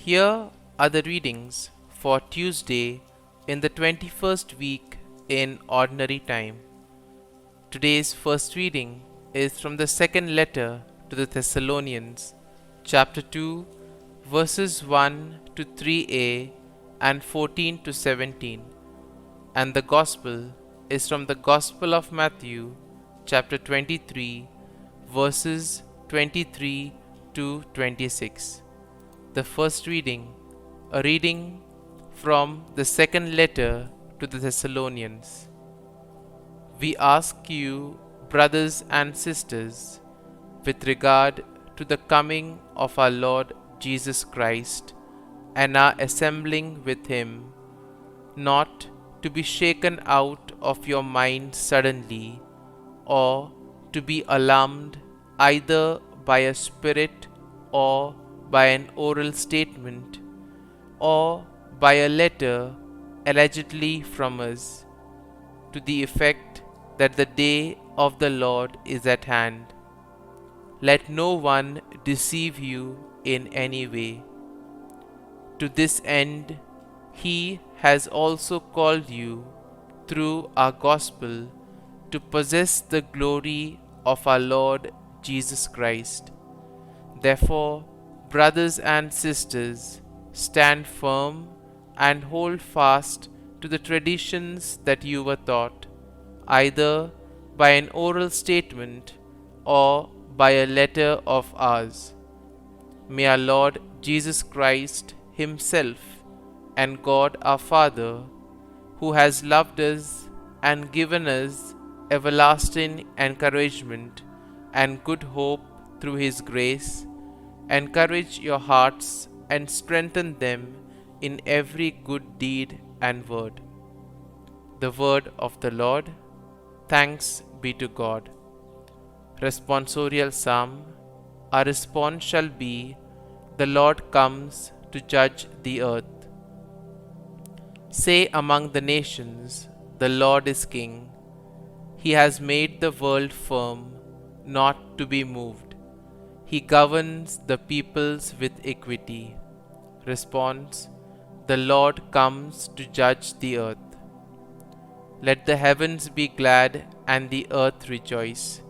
Here are the readings for Tuesday in the 21st week in Ordinary Time. Today's first reading is from the second letter to the Thessalonians, chapter 2, verses 1 to 3a and 14 to 17. And the Gospel is from the Gospel of Matthew, chapter 23, verses 23 to 26. The first reading, a reading from the second letter to the Thessalonians. We ask you, brothers and sisters, with regard to the coming of our Lord Jesus Christ and our assembling with Him, not to be shaken out of your mind suddenly, or to be alarmed either by a spirit or by an oral statement, or by a letter allegedly from us, to the effect that the day of the Lord is at hand. Let no one deceive you in any way. To this end, He has also called you through our gospel to possess the glory of our Lord Jesus Christ. Therefore, brothers and sisters, stand firm and hold fast to the traditions that you were taught, either by an oral statement or by a letter of ours. May our Lord Jesus Christ Himself and God our Father, who has loved us and given us everlasting encouragement and good hope through His grace, encourage your hearts and strengthen them in every good deed and word. The word of the Lord. Thanks be to God. Responsorial Psalm. Our response shall be, the Lord comes to judge the earth. Say among the nations, the Lord is King. He has made the world firm, not to be moved. He governs the peoples with equity. Response: the Lord comes to judge the earth. Let the heavens be glad and the earth rejoice.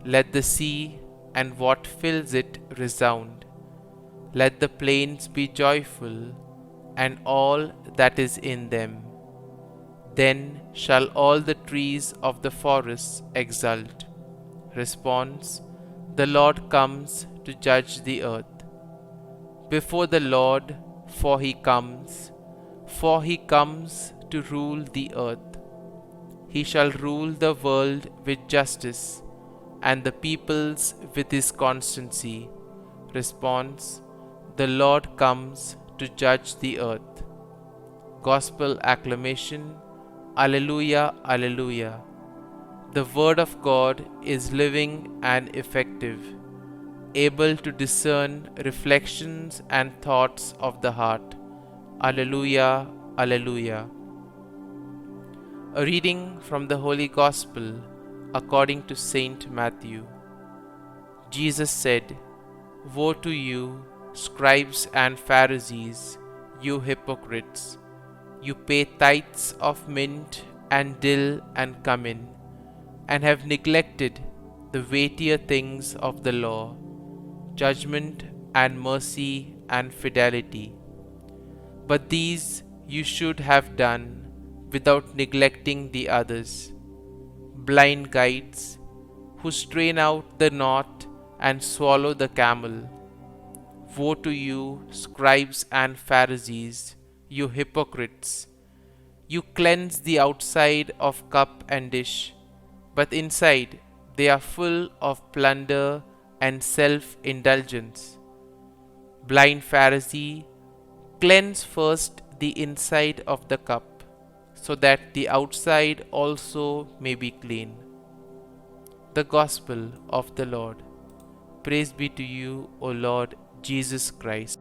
Let the sea and what fills it resound. Let the plains be joyful and all that is in them. Then shall all the trees of the forest exult. Response: the Lord comes to judge the earth. Before the Lord, for He comes to rule the earth. He shall rule the world with justice and the peoples with His constancy. Response: the Lord comes to judge the earth. Gospel acclamation. Alleluia, Alleluia. The Word of God is living and effective, able to discern reflections and thoughts of the heart. Alleluia, Alleluia. A reading from the Holy Gospel according to Saint Matthew. Jesus said, Woe to you, scribes and Pharisees, you hypocrites! You pay tithes of mint and dill and cumin, and have neglected the weightier things of the law, judgment and mercy and fidelity. But these you should have done without neglecting the others. Blind guides, who strain out the knot and swallow the camel. Woe to you, scribes and Pharisees, you hypocrites! You cleanse the outside of cup and dish, but inside they are full of plunder and self-indulgence. Blind Pharisee, cleanse first the inside of the cup, so that the outside also may be clean. The Gospel of the Lord. Praise be to you, O Lord Jesus Christ.